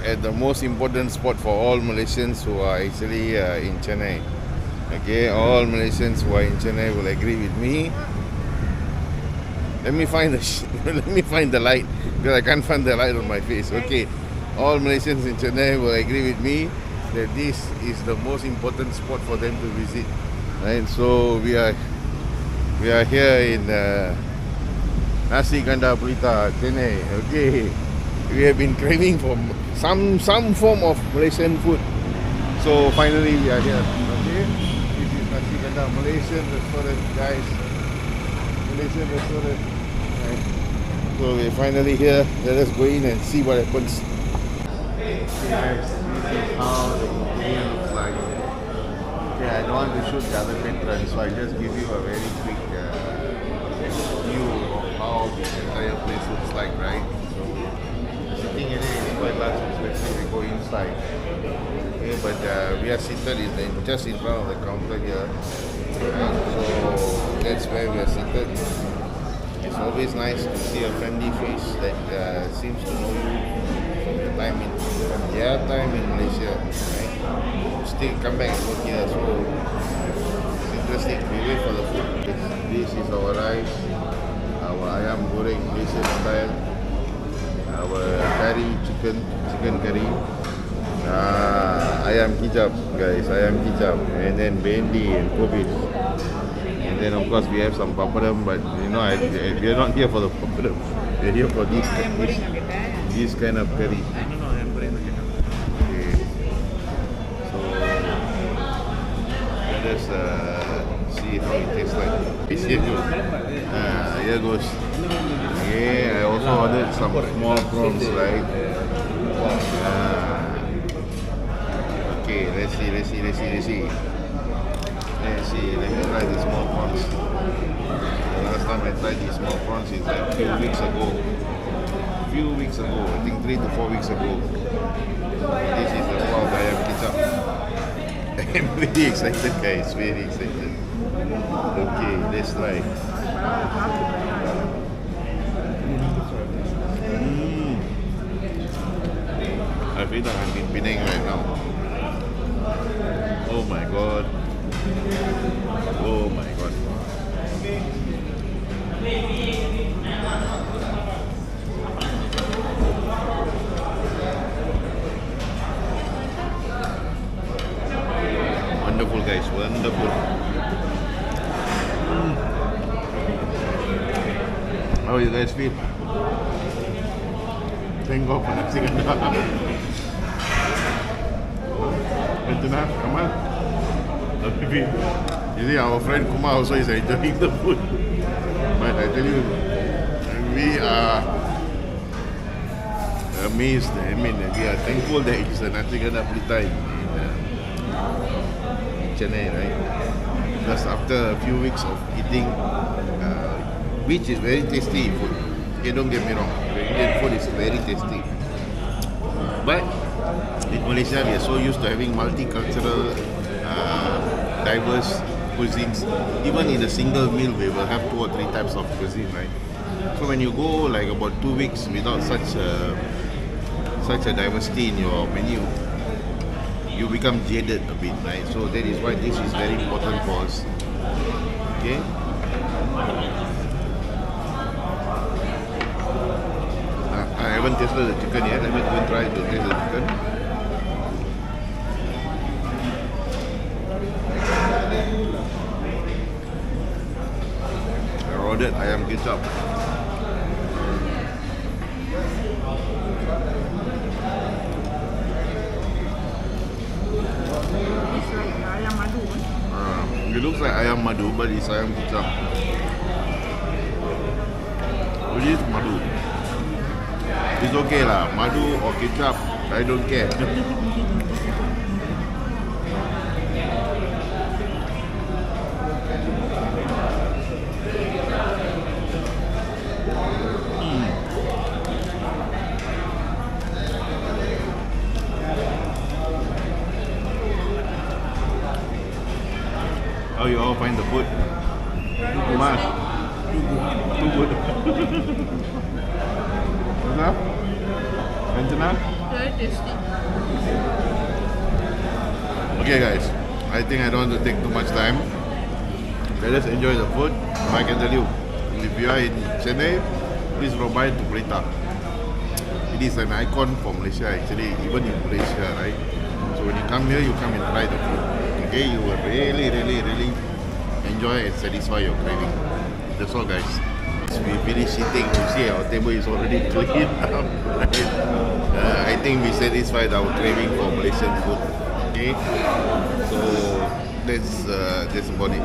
at the most important spot for all Malaysians who are actually in Chennai. Okay, all Malaysians who are in Chennai will agree with me. Let me find the let me find the light, because I can't find the light on my face. Okay, all Malaysians in Chennai will agree with me that this is the most important spot for them to visit. Right, so we are here in Nasi Kandar Pelita, Chennai. Okay, we have been craving for some form of Malaysian food. So finally we are here. Okay, this is Nasi Kandar, Malaysian restaurant, guys. Malaysian restaurant. Right. So we're finally here. Let us go in and see what happens. Okay guys, this is how the interior looks like. Okay, I don't want to shoot the other patrons, so I just give you a very quick view of how the entire place looks like, right? So the sitting area is quite large, especially we go inside. Okay, but we are seated just in front of the counter here. Right? So that's where we are seated. It's always nice to see a friendly face that seems to know you from their time in Malaysia. Right? Still come back and work here, so it's interesting. We wait for the food. This is our rice, our ayam goreng Malaysian style, our curry, chicken curry, ayam kicap, guys, ayam kicap, and then bendi and kobis. And then of course we have some papadum, but you know we are not here for the papadum. We are here for this kind of curry. Okay. So let us see how it tastes like. It's here goes. Here goes. Okay, I also ordered some small prawns, right? Okay, let's see. Let me try the small prawns. The last time I tried these small prawns is like a few weeks ago. I think 3 to 4 weeks ago. This is the wild ayam kicap. I am very excited, guys. Very excited. Okay, let's try. I feel like I'm in Penang right now. Oh my god. Oh my god. Wonderful, guys, wonderful. How you guys feel? Thank God for Nasi Kandar. Penang, come on. You see, our friend Kumar also is enjoying the food. But I tell you, we are amazed. I mean, we are thankful that it's a Nasi Kandar Pelita in Chennai, right? Because after a few weeks of eating, which is very tasty food. Okay, don't get me wrong, Indian food is very tasty. But in Malaysia, we are so used to having multicultural, diverse cuisines. Even in a single meal, we will have 2 or 3 types of cuisine, right? So when you go like about 2 weeks without such a diversity in your menu, you become jaded a bit, right? So that is why this is very important for us. Okay. I haven't tasted the chicken yet. Let me go and try to taste the chicken. I ordered ayam kicap. It's like ayam madu. It looks like ayam madu, but it's ayam kicap. Which is madu. It's okay lah, madu or kicap, I don't care. How you all find the food? Too much? Too good. What's up? Anjana? Very tasty. Okay guys, I think I don't want to take too much time. Let us enjoy the food. I can tell you, if you are in Chennai, please drop by to Pelita. It is an icon for Malaysia actually, even in Malaysia, right? So when you come here, you come and try the food. Okay, you will really enjoy and satisfy your craving. That's all guys. We finish eating, you see our table is already clean up. I think we satisfied our craving for Malaysian food. Okay, so that's about it.